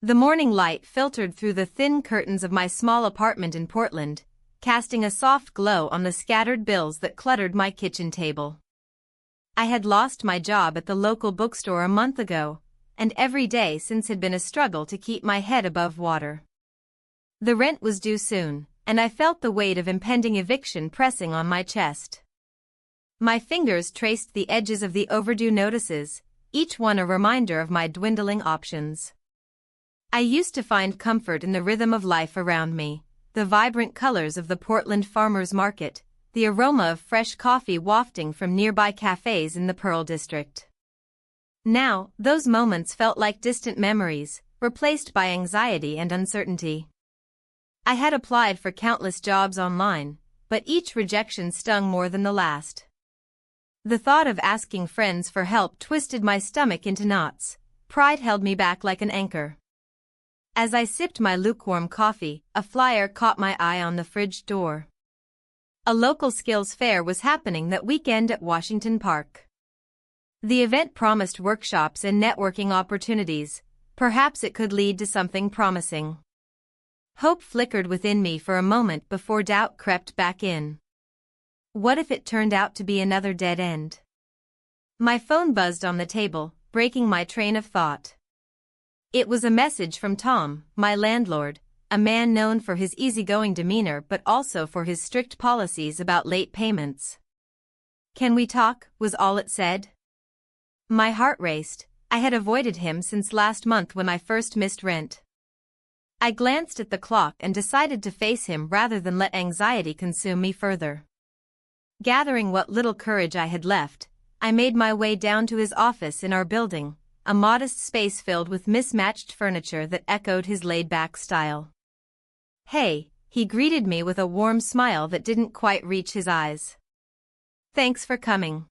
The morning light filtered through the thin curtains of my small apartment in Portland, casting a soft glow on the scattered bills that cluttered my kitchen table. I had lost my job at the local bookstore a month ago, and every day since had been a struggle to keep my head above water. The rent was due soon, and I felt the weight of impending eviction pressing on my chest. My fingers traced the edges of the overdue notices, each one a reminder of my dwindling options. I used to find comfort in the rhythm of life around me, the vibrant colors of the Portland farmers market, the aroma of fresh coffee wafting from nearby cafes in the Pearl District. Now, those moments felt like distant memories, replaced by anxiety and uncertainty. I had applied for countless jobs online, but each rejection stung more than the last. The thought of asking friends for help twisted my stomach into knots. Pride held me back like an anchor. As I sipped my lukewarm coffee, a flyer caught my eye on the fridge door. A local skills fair was happening that weekend at Washington Park. The event promised workshops and networking opportunities. Perhaps it could lead to something promising. Hope flickered within me for a moment before doubt crept back in. What if it turned out to be another dead end? My phone buzzed on the table, breaking my train of thought. It was a message from Tom, my landlord, a man known for his easygoing demeanor but also for his strict policies about late payments. "Can we talk?" was all it said. My heart raced. I had avoided him since last month when I first missed rent. I glanced at the clock and decided to face him rather than let anxiety consume me further. Gathering what little courage I had left, I made my way down to his office in our building, a modest space filled with mismatched furniture that echoed his laid-back style. "Hey," he greeted me with a warm smile that didn't quite reach his eyes. "Thanks for coming."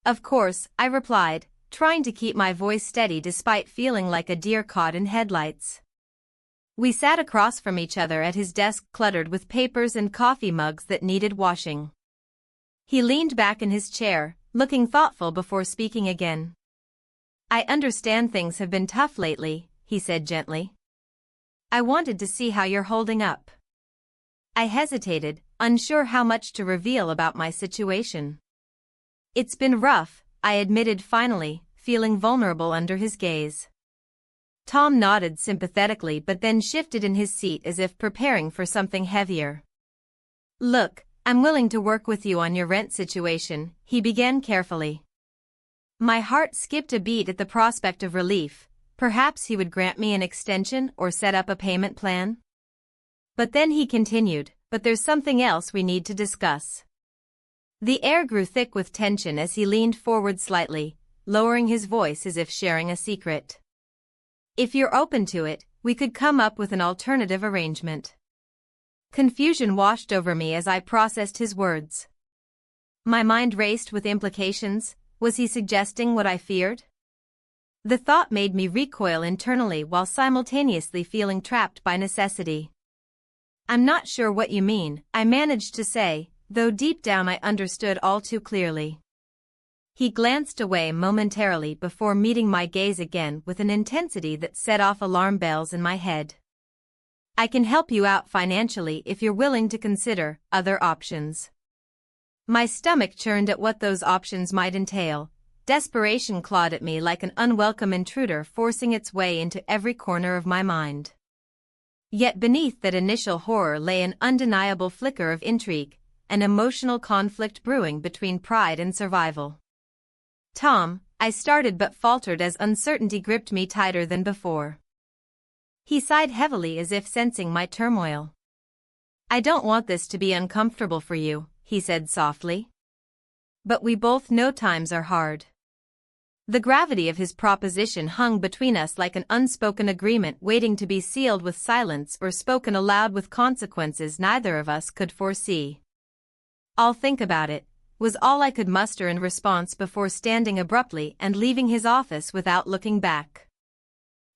"Of course," I replied, trying to keep my voice steady despite feeling like a deer caught in headlights. We sat across from each other at his desk cluttered with papers and coffee mugs that needed washing. He leaned back in his chair, looking thoughtful before speaking again. "I understand things have been tough lately," he said gently. "I wanted to see how you're holding up." I hesitated, unsure how much to reveal about my situation. "It's been rough," I admitted finally, feeling vulnerable under his gaze. Tom nodded sympathetically but then shifted in his seat as if preparing for something heavier. "Look, I'm willing to work with you on your rent situation," he began carefully. My heart skipped a beat at the prospect of relief. Perhaps he would grant me an extension or set up a payment plan? But then he continued, "But there's something else we need to discuss." The air grew thick with tension as he leaned forward slightly, lowering his voice as if sharing a secret. "If you're open to it, we could come up with an alternative arrangement." Confusion washed over me as I processed his words. My mind raced with implications. Was he suggesting what I feared? The thought made me recoil internally while simultaneously feeling trapped by necessity. "I'm not sure what you mean," I managed to say, though deep down I understood all too clearly. He glanced away momentarily before meeting my gaze again with an intensity that set off alarm bells in my head. "I can help you out financially if you're willing to consider other options." My stomach churned at what those options might entail. Desperation clawed at me like an unwelcome intruder forcing its way into every corner of my mind. Yet beneath that initial horror lay an undeniable flicker of intrigue, an emotional conflict brewing between pride and survival. "Tom," I started but faltered as uncertainty gripped me tighter than before. He sighed heavily as if sensing my turmoil. "I don't want this to be uncomfortable for you," he said softly. "But we both know times are hard." The gravity of his proposition hung between us like an unspoken agreement waiting to be sealed with silence or spoken aloud with consequences neither of us could foresee. "I'll think about it," was all I could muster in response before standing abruptly and leaving his office without looking back.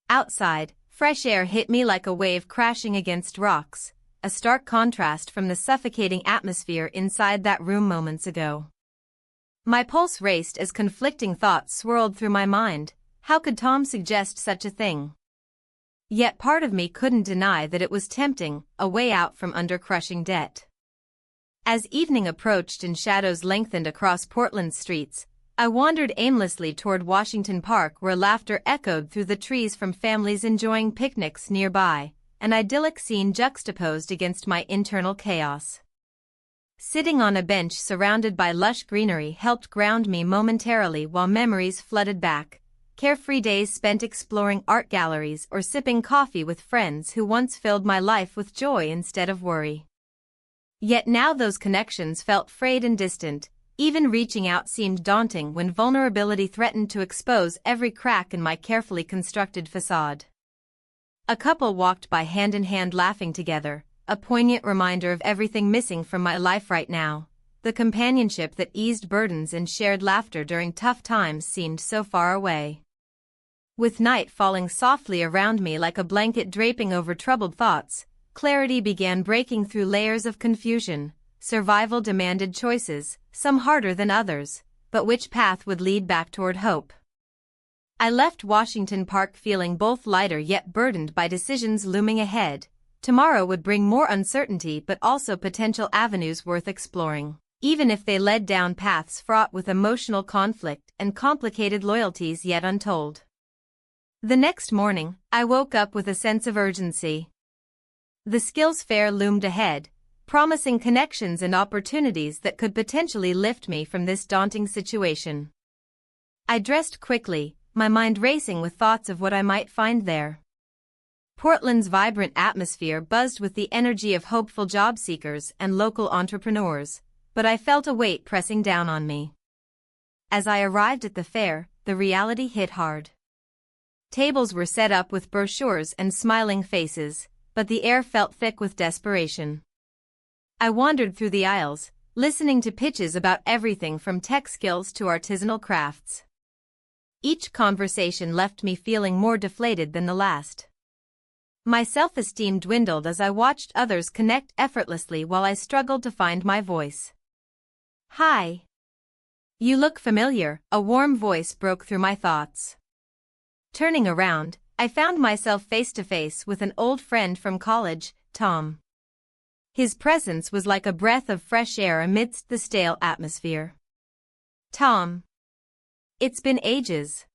Outside, fresh air hit me like a wave crashing against rocks, a stark contrast from the suffocating atmosphere inside that room moments ago. My pulse raced as conflicting thoughts swirled through my mind. How could Tom suggest such a thing? Yet part of me couldn't deny that it was tempting, a way out from under crushing debt. As evening approached and shadows lengthened across Portland's streets, I wandered aimlessly toward Washington Park, where laughter echoed through the trees from families enjoying picnics nearby, an idyllic scene juxtaposed against my internal chaos. Sitting on a bench surrounded by lush greenery helped ground me momentarily while memories flooded back, carefree days spent exploring art galleries or sipping coffee with friends who once filled my life with joy instead of worry. Yet now those connections felt frayed and distant. Even reaching out seemed daunting when vulnerability threatened to expose every crack in my carefully constructed facade. A couple walked by hand in hand laughing together, a poignant reminder of everything missing from my life right now. The companionship that eased burdens and shared laughter during tough times seemed so far away. With night falling softly around me like a blanket draping over troubled thoughts, clarity began breaking through layers of confusion. Survival demanded choices, some harder than others, but which path would lead back toward hope? I left Washington Park feeling both lighter yet burdened by decisions looming ahead. Tomorrow would bring more uncertainty but also potential avenues worth exploring, even if they led down paths fraught with emotional conflict and complicated loyalties yet untold. The next morning, I woke up with a sense of urgency. The skills fair loomed ahead, promising connections and opportunities that could potentially lift me from this daunting situation. I dressed quickly, my mind racing with thoughts of what I might find there. Portland's vibrant atmosphere buzzed with the energy of hopeful job seekers and local entrepreneurs, but I felt a weight pressing down on me. As I arrived at the fair, the reality hit hard. Tables were set up with brochures and smiling faces, but the air felt thick with desperation. I wandered through the aisles, listening to pitches about everything from tech skills to artisanal crafts. Each conversation left me feeling more deflated than the last. My self-esteem dwindled as I watched others connect effortlessly while I struggled to find my voice. "Hi. You look familiar," a warm voice broke through my thoughts. Turning around, I found myself face to face with an old friend from college, Tom. His presence was like a breath of fresh air amidst the stale atmosphere. "Tom. It's been ages,"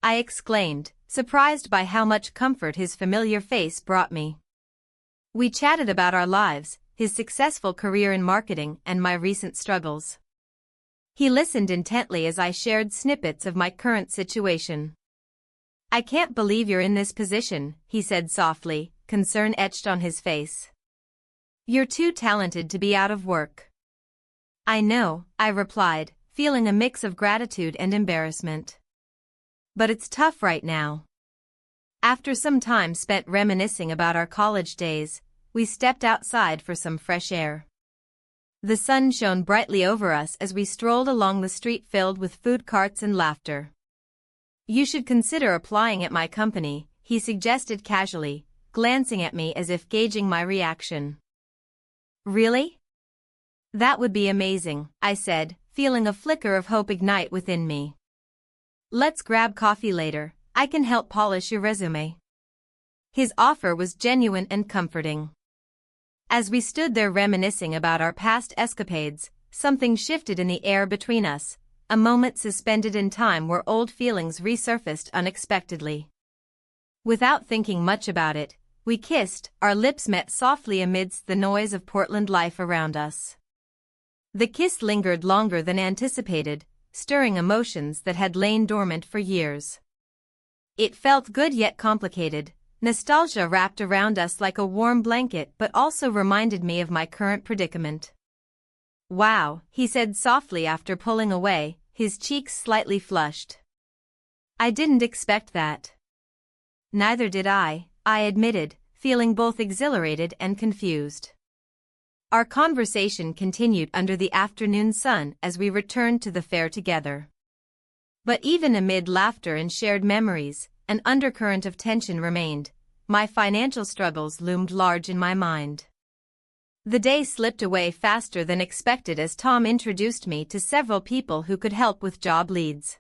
I exclaimed, surprised by how much comfort his familiar face brought me. We chatted about our lives, his successful career in marketing, and my recent struggles. He listened intently as I shared snippets of my current situation. "I can't believe you're in this position," he said softly, concern etched on his face. "You're too talented to be out of work." "I know," I replied, feeling a mix of gratitude and embarrassment. "But it's tough right now." After some time spent reminiscing about our college days, we stepped outside for some fresh air. The sun shone brightly over us as we strolled along the street filled with food carts and laughter. "You should consider applying at my company," he suggested casually, glancing at me as if gauging my reaction. "Really? That would be amazing," I said, feeling a flicker of hope ignite within me. "Let's grab coffee later, I can help polish your resume." His offer was genuine and comforting. As we stood there reminiscing about our past escapades, something shifted in the air between us, a moment suspended in time where old feelings resurfaced unexpectedly. Without thinking much about it, we kissed, our lips met softly amidst the noise of Portland life around us. The kiss lingered longer than anticipated, stirring emotions that had lain dormant for years. It felt good yet complicated, nostalgia wrapped around us like a warm blanket but also reminded me of my current predicament. "Wow," he said softly after pulling away, his cheeks slightly flushed. "I didn't expect that." "Neither did I admitted, feeling both exhilarated and confused. Our conversation continued under the afternoon sun as we returned to the fair together. But even amid laughter and shared memories, an undercurrent of tension remained. My financial struggles loomed large in my mind. The day slipped away faster than expected as Tom introduced me to several people who could help with job leads.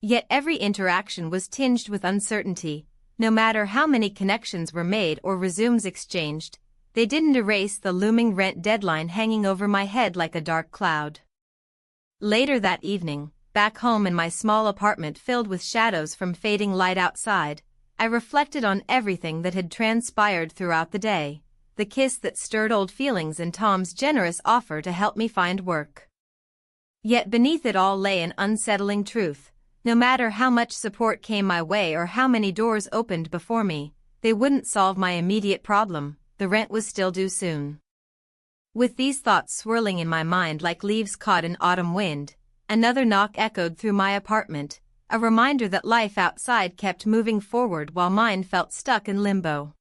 Yet every interaction was tinged with uncertainty. No matter how many connections were made or resumes exchanged, they didn't erase the looming rent deadline hanging over my head like a dark cloud. Later that evening, back home in my small apartment filled with shadows from fading light outside, I reflected on everything that had transpired throughout the day, the kiss that stirred old feelings and Tom's generous offer to help me find work. Yet beneath it all lay an unsettling truth. No matter how much support came my way or how many doors opened before me, they wouldn't solve my immediate problem. The rent was still due soon. With these thoughts swirling in my mind like leaves caught in autumn wind, another knock echoed through my apartment, a reminder that life outside kept moving forward while mine felt stuck in limbo.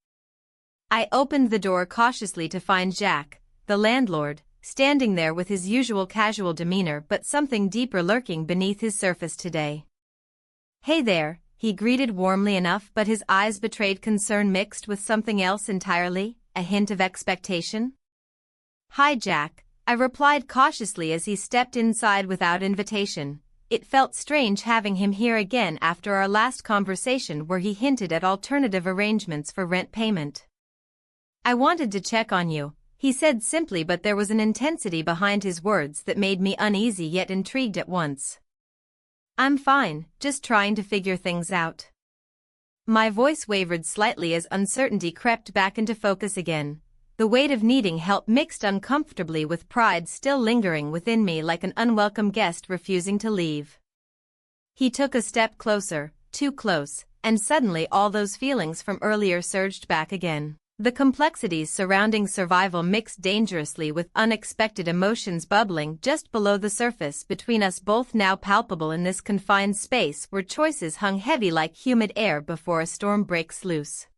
I opened the door cautiously to find Jack, the landlord, standing there with his usual casual demeanor but something deeper lurking beneath his surface today. "Hey there," he greeted warmly enough, but his eyes betrayed concern mixed with something else entirely, a hint of expectation. "Hi Jack," I replied cautiously as he stepped inside without invitation. It felt strange having him here again after our last conversation where he hinted at alternative arrangements for rent payment. "I wanted to check on you," he said simply, but there was an intensity behind his words that made me uneasy yet intrigued at once. "I'm fine, just trying to figure things out." My voice wavered slightly as uncertainty crept back into focus again. The weight of needing help mixed uncomfortably with pride still lingering within me like an unwelcome guest refusing to leave. He took a step closer, too close, and suddenly all those feelings from earlier surged back again. The complexities surrounding survival mixed dangerously with unexpected emotions bubbling just below the surface between us, both now palpable in this confined space where choices hung heavy like humid air before a storm breaks loose.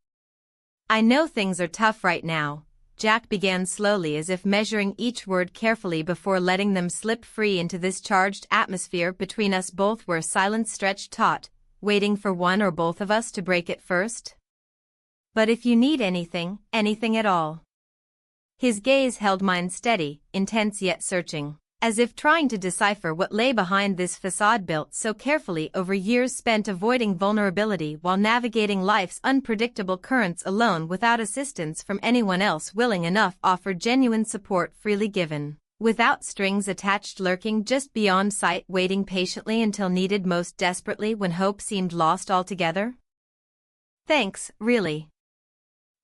"I know things are tough right now," Jack began slowly as if measuring each word carefully before letting them slip free into this charged atmosphere between us both where silence stretched taut, waiting for one or both of us to break it first. "But if you need anything, anything at all." His gaze held mine steady, intense yet searching, as if trying to decipher what lay behind this facade built so carefully over years spent avoiding vulnerability while navigating life's unpredictable currents alone without assistance from anyone else willing enough offer genuine support freely given, without strings attached, lurking just beyond sight, waiting patiently until needed most desperately when hope seemed lost altogether. "Thanks, really."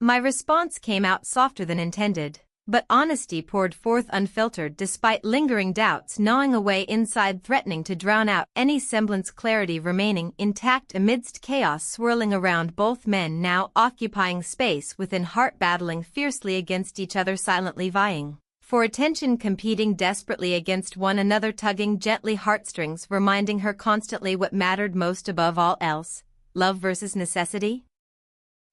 My response came out softer than intended, but honesty poured forth unfiltered despite lingering doubts gnawing away inside, threatening to drown out any semblance clarity remaining intact amidst chaos swirling around both men now occupying space within, heart battling fiercely against each other, silently vying for attention, competing desperately against one another, tugging gently heartstrings, reminding her constantly what mattered most above all else: love versus necessity.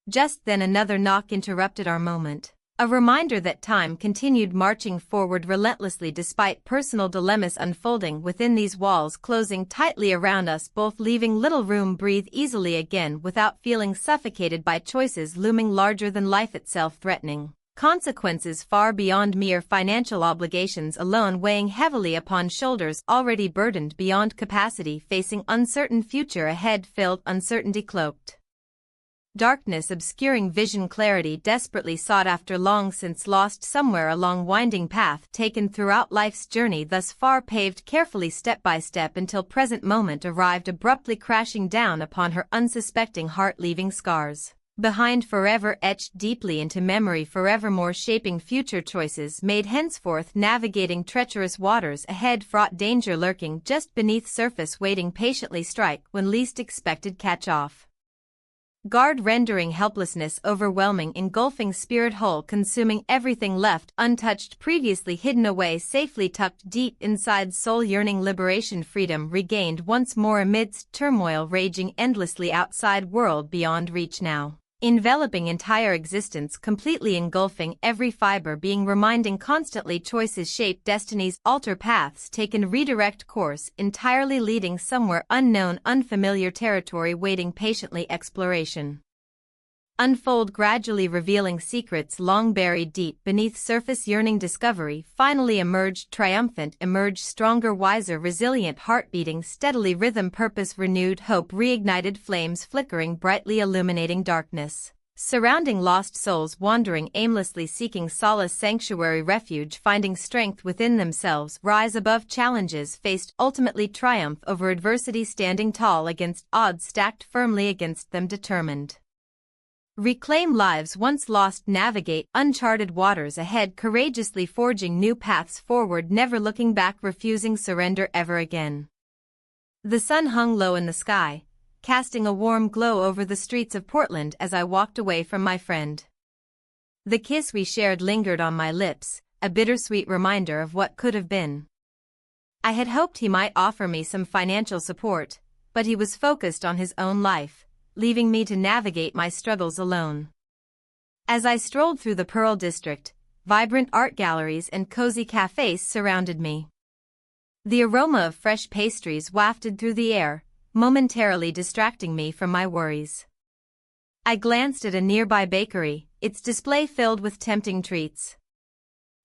Just then another knock interrupted our moment, a reminder that time continued marching forward relentlessly despite personal dilemmas unfolding within these walls, closing tightly around us both, leaving little room breathe easily again without feeling suffocated by choices looming larger than life itself, threatening consequences far beyond mere financial obligations alone, weighing heavily upon shoulders already burdened beyond capacity, facing uncertain future ahead, filled uncertainty cloaked darkness obscuring vision, clarity desperately sought after, long since lost somewhere along winding path taken throughout life's journey thus far, paved carefully step by step until present moment arrived abruptly crashing down upon her unsuspecting heart, leaving scars behind forever etched deeply into memory, forevermore shaping future choices made henceforth, navigating treacherous waters ahead, fraught danger lurking just beneath surface, waiting patiently strike when least expected, catch off guard, rendering helplessness overwhelming, engulfing spirit whole, consuming everything left untouched, previously hidden away, safely tucked deep inside soul, yearning liberation, freedom regained once more amidst turmoil raging endlessly outside, world beyond reach now enveloping entire existence, completely engulfing every fiber being, reminding constantly choices shape destinies, alter paths taken, redirect course entirely, leading somewhere unknown, unfamiliar territory, waiting patiently exploration. unfold gradually, revealing secrets long buried deep beneath surface. Yearning discovery finally emerged triumphant, emerged stronger, wiser, resilient, heart beating steadily, rhythm, purpose, renewed hope, reignited flames flickering brightly, illuminating darkness, surrounding lost souls wandering aimlessly, seeking solace, sanctuary, refuge, finding strength within themselves, rise above challenges faced, ultimately triumph over adversity, standing tall against odds stacked firmly against them, determined. Reclaim lives once lost, navigate uncharted waters ahead, courageously forging new paths forward, never looking back, refusing surrender ever again. The sun hung low in the sky, casting a warm glow over the streets of Portland as I walked away from my friend. The kiss we shared lingered on my lips, a bittersweet reminder of what could have been. I had hoped he might offer me some financial support, but he was focused on his own life, leaving me to navigate my struggles alone. As I strolled through the Pearl District, vibrant art galleries and cozy cafes surrounded me. The aroma of fresh pastries wafted through the air, momentarily distracting me from my worries. I glanced at a nearby bakery, its display filled with tempting treats.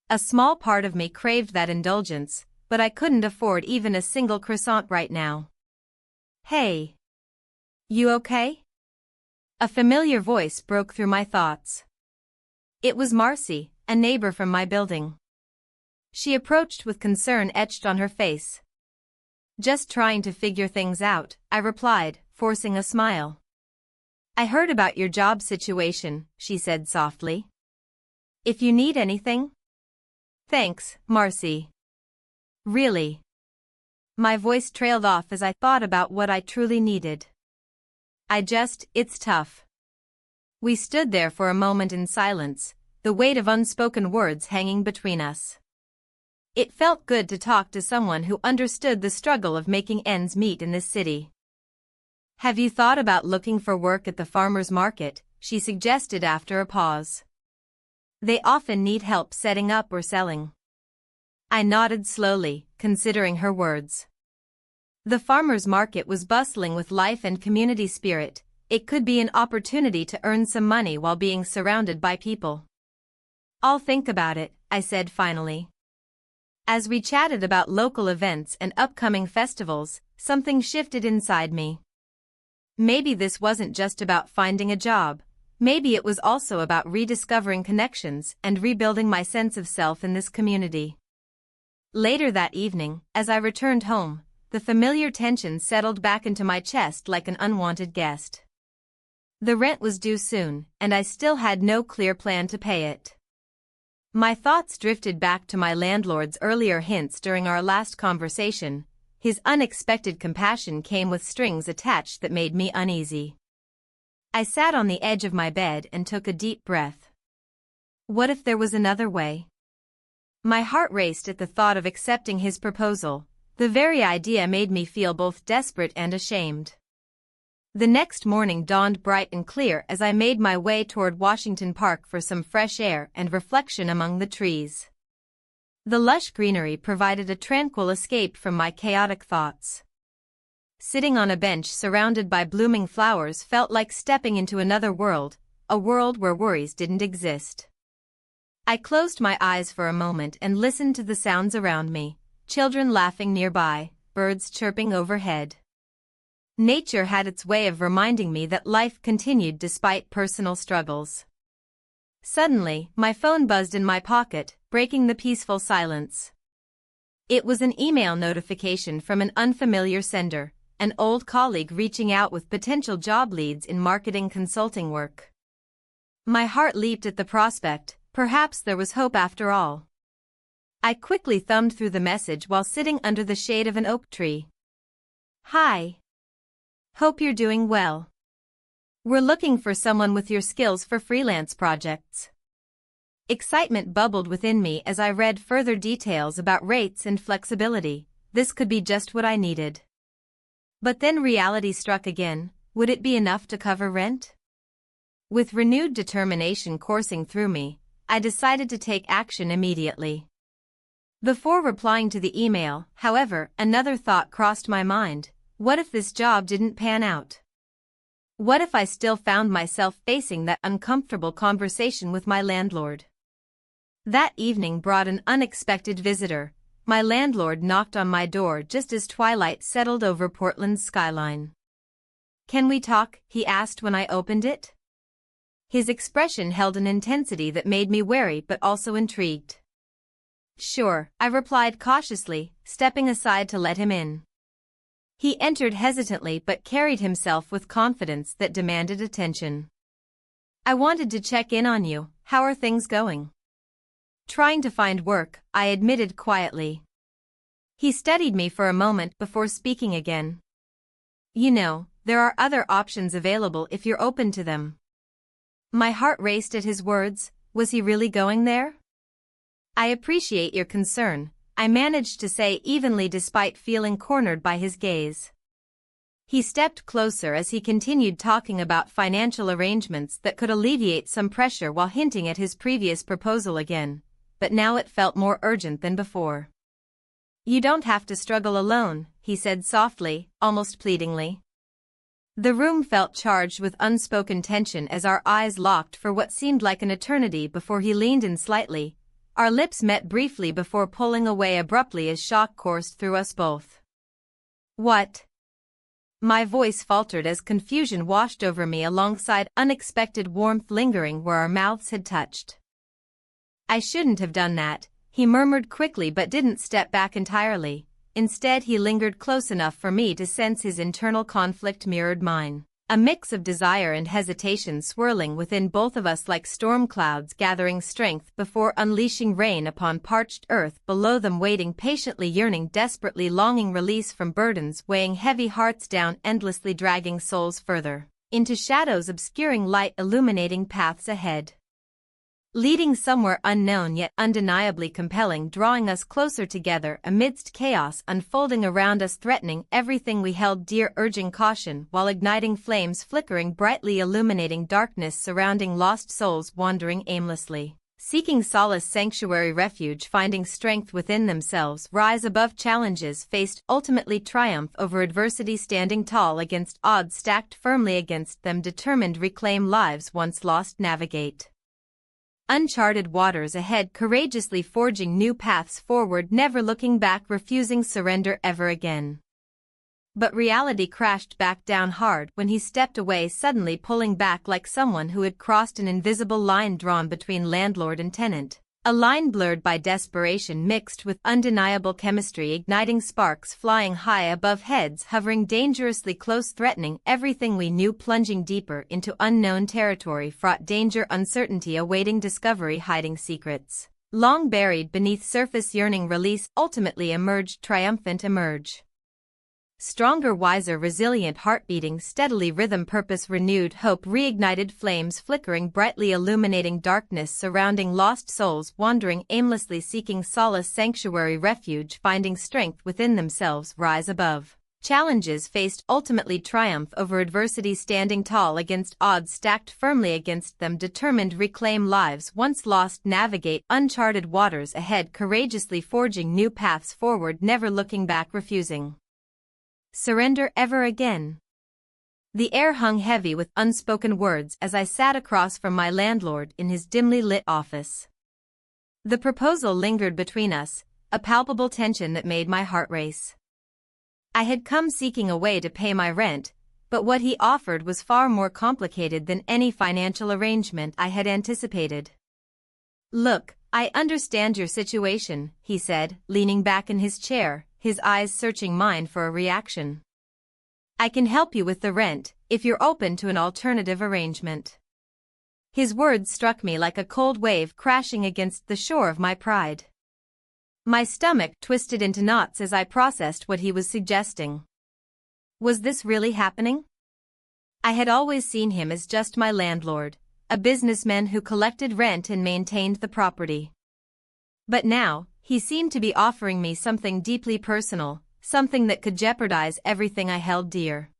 A small part of me craved that indulgence, but I couldn't afford even a single croissant right now. "Hey. You okay?" A familiar voice broke through my thoughts. It was Marcy, a neighbor from my building. She approached with concern etched on her face. "Just trying to figure things out," I replied, forcing a smile. "I heard about your job situation," she said softly. "If you need anything?" "Thanks, Marcy." "Really?" My voice trailed off as I thought about what I truly needed. It's tough." We stood there for a moment in silence, the weight of unspoken words hanging between us. It felt good to talk to someone who understood the struggle of making ends meet in this city. "Have you thought about looking for work at the farmer's market?" she suggested after a pause. "They often need help setting up or selling." I nodded slowly, considering her words. The farmer's market was bustling with life and community spirit. It could be an opportunity to earn some money while being surrounded by people. "I'll think about it," I said finally. As we chatted about local events and upcoming festivals, something shifted inside me. Maybe this wasn't just about finding a job. Maybe it was also about rediscovering connections and rebuilding my sense of self in this community. Later that evening, as I returned home, the familiar tension settled back into my chest like an unwanted guest. The rent was due soon, and I still had no clear plan to pay it. My thoughts drifted back to my landlord's earlier hints during our last conversation. His unexpected compassion came with strings attached that made me uneasy. I sat on the edge of my bed and took a deep breath. What if there was another way? My heart raced at the thought of accepting his proposal. The very idea made me feel both desperate and ashamed. The next morning dawned bright and clear as I made my way toward Washington Park for some fresh air and reflection among the trees. The lush greenery provided a tranquil escape from my chaotic thoughts. Sitting on a bench surrounded by blooming flowers felt like stepping into another world, a world where worries didn't exist. I closed my eyes for a moment and listened to the sounds around me. Children laughing nearby, birds chirping overhead. Nature had its way of reminding me that life continued despite personal struggles. Suddenly, my phone buzzed in my pocket, breaking the peaceful silence. It was an email notification from an unfamiliar sender, an old colleague reaching out with potential job leads in marketing consulting work. My heart leaped at the prospect. Perhaps there was hope after all. I quickly thumbed through the message while sitting under the shade of an oak tree. "Hi. Hope you're doing well. We're looking for someone with your skills for freelance projects." Excitement bubbled within me as I read further details about rates and flexibility. This could be just what I needed. But then reality struck again. Would it be enough to cover rent? With renewed determination coursing through me, I decided to take action immediately. Before replying to the email, however, another thought crossed my mind. What if this job didn't pan out? What if I still found myself facing that uncomfortable conversation with my landlord? That evening brought an unexpected visitor. My landlord knocked on my door just as twilight settled over Portland's skyline. "Can we talk?" he asked when I opened it. His expression held an intensity that made me wary but also intrigued. "Sure," I replied cautiously, stepping aside to let him in. He entered hesitantly but carried himself with confidence that demanded attention. "I wanted to check in on you. How are things going?" "Trying to find work," I admitted quietly. He studied me for a moment before speaking again. "You know, there are other options available if you're open to them." My heart raced at his words. Was he really going there? "I appreciate your concern," I managed to say evenly despite feeling cornered by his gaze. He stepped closer as he continued talking about financial arrangements that could alleviate some pressure while hinting at his previous proposal again, but now it felt more urgent than before. "You don't have to struggle alone," he said softly, almost pleadingly. The room felt charged with unspoken tension as our eyes locked for what seemed like an eternity before he leaned in slightly. Our lips met briefly before pulling away abruptly as shock coursed through us both. "What?" My voice faltered as confusion washed over me alongside unexpected warmth lingering where our mouths had touched. "I shouldn't have done that," he murmured quickly but didn't step back entirely. Instead he lingered close enough for me to sense his internal conflict mirrored mine. A mix of desire and hesitation swirling within both of us like storm clouds gathering strength before unleashing rain upon parched earth below them, waiting patiently, yearning desperately, longing release from burdens weighing heavy hearts down, endlessly dragging souls further into shadows, obscuring light, illuminating paths ahead, leading somewhere unknown yet undeniably compelling, drawing us closer together amidst chaos unfolding around us, threatening everything we held dear, urging caution while igniting flames flickering brightly, illuminating darkness surrounding lost souls wandering aimlessly, seeking solace, sanctuary, refuge, finding strength within themselves, rise above challenges faced, ultimately triumph over adversity, standing tall against odds stacked firmly against them, determined reclaim lives once lost, navigate uncharted waters ahead, courageously forging new paths forward, never looking back, refusing surrender ever again. But reality crashed back down hard when he stepped away, suddenly pulling back like someone who had crossed an invisible line drawn between landlord and tenant. A line blurred by desperation mixed with undeniable chemistry, igniting sparks flying high above heads, hovering dangerously close, threatening everything we knew, plunging deeper into unknown territory, fraught danger, uncertainty, awaiting discovery, hiding secrets long buried beneath surface, yearning release, ultimately emerged triumphant, emerge stronger, wiser, resilient, heart beating steadily, rhythm, purpose renewed, hope reignited, flames flickering brightly, illuminating darkness surrounding lost souls wandering aimlessly, seeking solace, sanctuary, refuge, finding strength within themselves, rise above challenges faced, ultimately triumph over adversity, standing tall against odds stacked firmly against them, determined reclaim lives once lost, navigate uncharted waters ahead, courageously forging new paths forward, never looking back, refusing surrender ever again. The air hung heavy with unspoken words as I sat across from my landlord in his dimly lit office. The proposal lingered between us, a palpable tension that made my heart race. I had come seeking a way to pay my rent, but what he offered was far more complicated than any financial arrangement I had anticipated. "Look, I understand your situation," he said, leaning back in his chair, his eyes searching mine for a reaction. "I can help you with the rent, if you're open to an alternative arrangement." His words struck me like a cold wave crashing against the shore of my pride. My stomach twisted into knots as I processed what he was suggesting. Was this really happening? I had always seen him as just my landlord, a businessman who collected rent and maintained the property. But now, he seemed to be offering me something deeply personal, something that could jeopardize everything I held dear.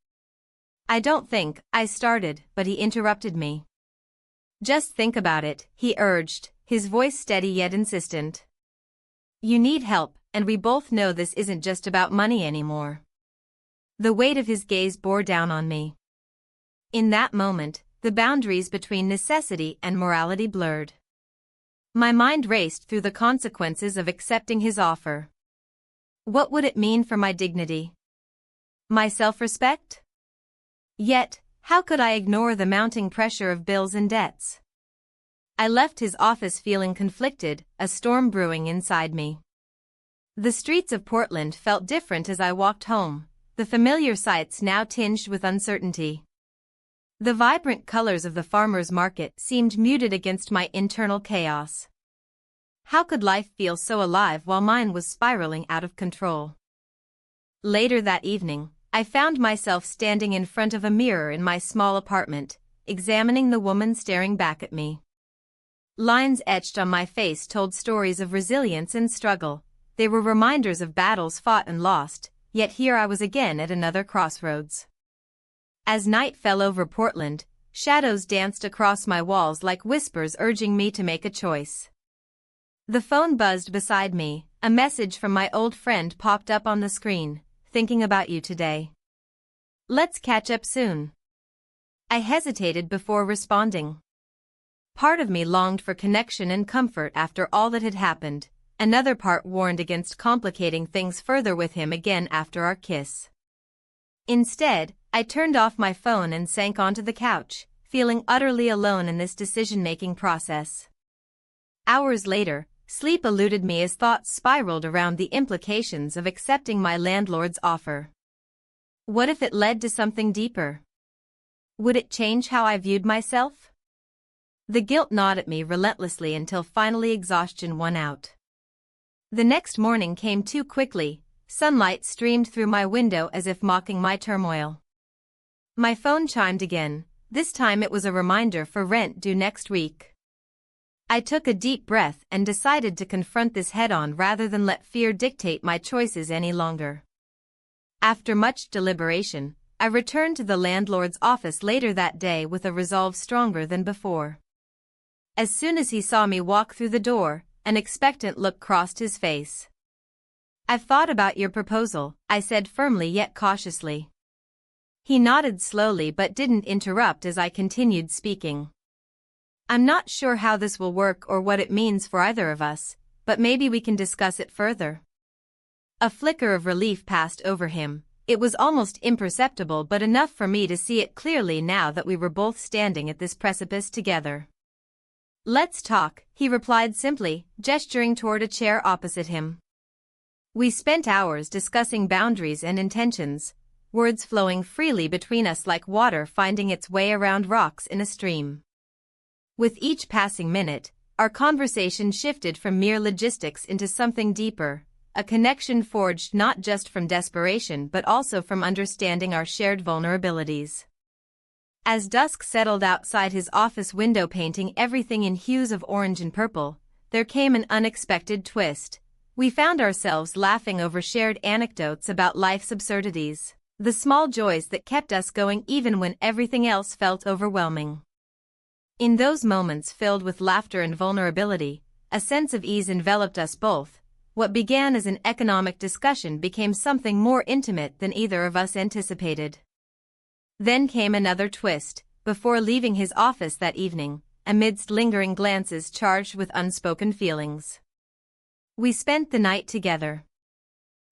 "I don't think," I started, but he interrupted me. "Just think about it," he urged, his voice steady yet insistent. "You need help, and we both know this isn't just about money anymore." The weight of his gaze bore down on me. In that moment, the boundaries between necessity and morality blurred. My mind raced through the consequences of accepting his offer. What would it mean for my dignity? My self-respect? Yet, how could I ignore the mounting pressure of bills and debts? I left his office feeling conflicted, a storm brewing inside me. The streets of Portland felt different as I walked home, the familiar sights now tinged with uncertainty. The vibrant colors of the farmer's market seemed muted against my internal chaos. How could life feel so alive while mine was spiraling out of control? Later that evening, I found myself standing in front of a mirror in my small apartment, examining the woman staring back at me. Lines etched on my face told stories of resilience and struggle. They were reminders of battles fought and lost, yet here I was again at another crossroads. As night fell over Portland, shadows danced across my walls like whispers urging me to make a choice. The phone buzzed beside me, a message from my old friend popped up on the screen, "Thinking about you today. Let's catch up soon." I hesitated before responding. Part of me longed for connection and comfort after all that had happened. Another part warned against complicating things further with him again after our kiss. Instead, I turned off my phone and sank onto the couch, feeling utterly alone in this decision-making process. Hours later, sleep eluded me as thoughts spiraled around the implications of accepting my landlord's offer. What if it led to something deeper? Would it change how I viewed myself? The guilt gnawed at me relentlessly until finally exhaustion won out. The next morning came too quickly. Sunlight streamed through my window as if mocking my turmoil. My phone chimed again. This time it was a reminder for rent due next week. I took a deep breath and decided to confront this head-on rather than let fear dictate my choices any longer. After much deliberation, I returned to the landlord's office later that day with a resolve stronger than before. As soon as he saw me walk through the door, an expectant look crossed his face. "I've thought about your proposal," I said firmly yet cautiously. He nodded slowly but didn't interrupt as I continued speaking. "I'm not sure how this will work or what it means for either of us, but maybe we can discuss it further." A flicker of relief passed over him. It was almost imperceptible but enough for me to see it clearly now that we were both standing at this precipice together. "Let's talk," he replied simply, gesturing toward a chair opposite him. We spent hours discussing boundaries and intentions, words flowing freely between us like water finding its way around rocks in a stream. With each passing minute, our conversation shifted from mere logistics into something deeper, a connection forged not just from desperation but also from understanding our shared vulnerabilities. As dusk settled outside his office window painting everything in hues of orange and purple, there came an unexpected twist. We found ourselves laughing over shared anecdotes about life's absurdities, the small joys that kept us going even when everything else felt overwhelming. In those moments filled with laughter and vulnerability, a sense of ease enveloped us both. What began as an economic discussion became something more intimate than either of us anticipated. Then came another twist. Before leaving his office that evening, amidst lingering glances charged with unspoken feelings, we spent the night together.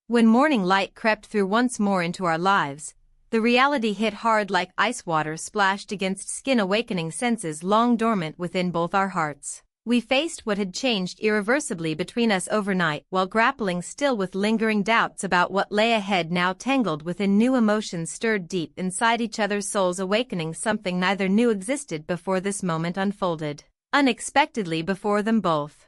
When morning light crept through once more into our lives, the reality hit hard like ice water splashed against skin, awakening senses long dormant within both our hearts. We faced what had changed irreversibly between us overnight while grappling still with lingering doubts about what lay ahead, now tangled within new emotions stirred deep inside each other's souls, awakening something neither knew existed before this moment unfolded unexpectedly before them both.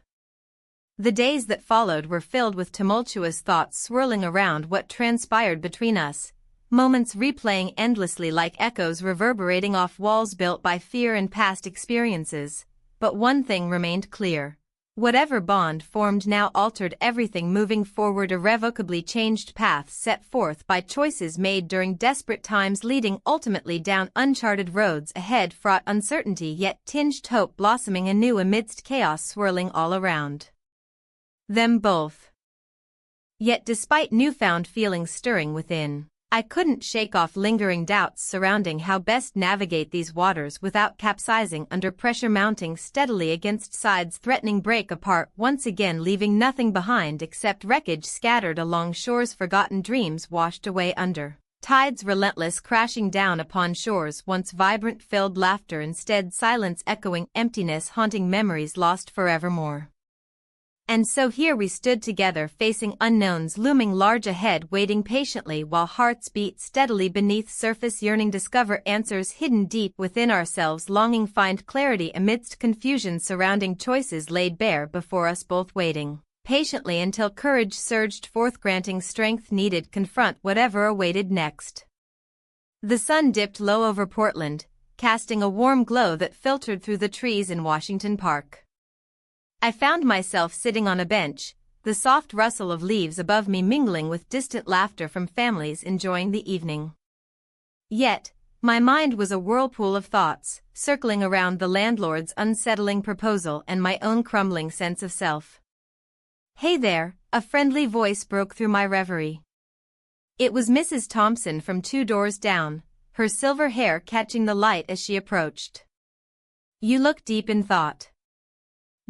The days that followed were filled with tumultuous thoughts swirling around what transpired between us, moments replaying endlessly like echoes reverberating off walls built by fear and past experiences. But one thing remained clear. Whatever bond formed now altered everything, moving forward irrevocably changed paths set forth by choices made during desperate times, leading ultimately down uncharted roads ahead, fraught uncertainty yet tinged hope, blossoming anew amidst chaos swirling all around them both. Yet despite newfound feelings stirring within, I couldn't shake off lingering doubts surrounding how best navigate these waters without capsizing under pressure, mounting steadily against sides threatening break apart once again, leaving nothing behind except wreckage scattered along shores, forgotten dreams washed away under tides relentless, crashing down upon shores once vibrant, filled laughter instead silence, echoing emptiness, haunting memories lost forevermore. And so here we stood together, facing unknowns looming large ahead, waiting patiently while hearts beat steadily beneath surface, yearning discover answers hidden deep within ourselves, longing find clarity amidst confusion surrounding choices laid bare before us, both waiting patiently until courage surged forth, granting strength needed confront whatever awaited next. The sun dipped low over Portland, casting a warm glow that filtered through the trees in Washington Park. I found myself sitting on a bench, the soft rustle of leaves above me mingling with distant laughter from families enjoying the evening. Yet, my mind was a whirlpool of thoughts, circling around the landlord's unsettling proposal and my own crumbling sense of self. "Hey there," a friendly voice broke through my reverie. It was Mrs. Thompson from 2 doors down, her silver hair catching the light as she approached. "You look deep in thought."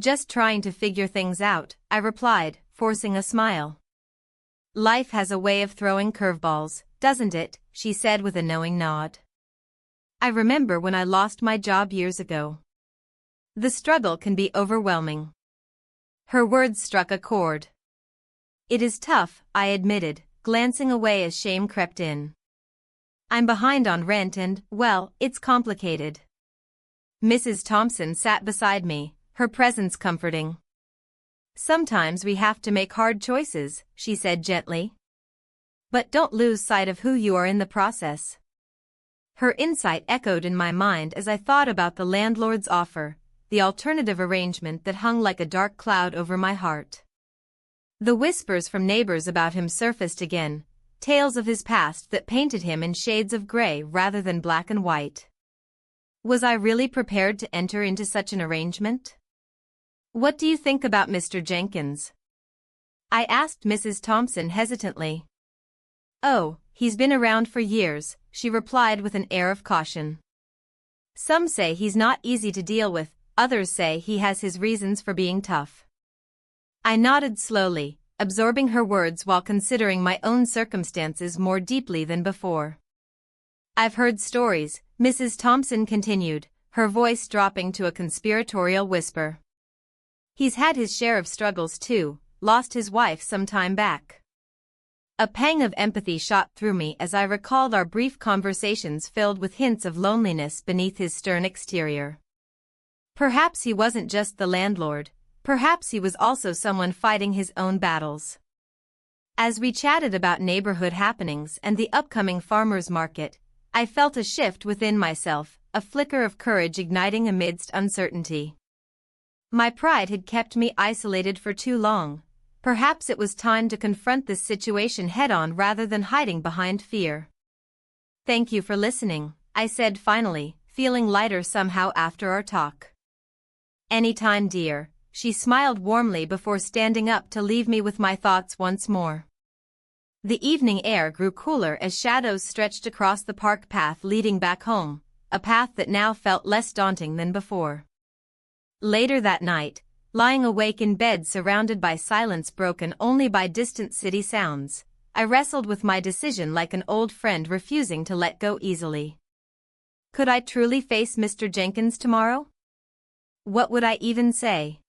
"Just trying to figure things out," I replied, forcing a smile. "Life has a way of throwing curveballs, doesn't it?" she said with a knowing nod. "I remember when I lost my job years ago. The struggle can be overwhelming." Her words struck a chord. "It is tough," I admitted, glancing away as shame crept in. "I'm behind on rent and, well, it's complicated." Mrs. Thompson sat beside me, her presence comforting. "Sometimes we have to make hard choices," she said gently. "But don't lose sight of who you are in the process." Her insight echoed in my mind as I thought about the landlord's offer, the alternative arrangement that hung like a dark cloud over my heart. The whispers from neighbors about him surfaced again, tales of his past that painted him in shades of gray rather than black and white. Was I really prepared to enter into such an arrangement? "What do you think about Mr. Jenkins?" I asked Mrs. Thompson hesitantly. "Oh, he's been around for years," she replied with an air of caution. "Some say he's not easy to deal with, others say he has his reasons for being tough." I nodded slowly, absorbing her words while considering my own circumstances more deeply than before. "I've heard stories," Mrs. Thompson continued, her voice dropping to a conspiratorial whisper. "He's had his share of struggles too, lost his wife some time back." A pang of empathy shot through me as I recalled our brief conversations filled with hints of loneliness beneath his stern exterior. Perhaps he wasn't just the landlord, perhaps he was also someone fighting his own battles. As we chatted about neighborhood happenings and the upcoming farmers market, I felt a shift within myself, a flicker of courage igniting amidst uncertainty. My pride had kept me isolated for too long. Perhaps it was time to confront this situation head-on rather than hiding behind fear. "Thank you for listening," I said finally, feeling lighter somehow after our talk. "Anytime, dear," she smiled warmly before standing up to leave me with my thoughts once more. The evening air grew cooler as shadows stretched across the park path leading back home, a path that now felt less daunting than before. Later that night, lying awake in bed surrounded by silence broken only by distant city sounds, I wrestled with my decision like an old friend refusing to let go easily. Could I truly face Mr. Jenkins tomorrow? What would I even say?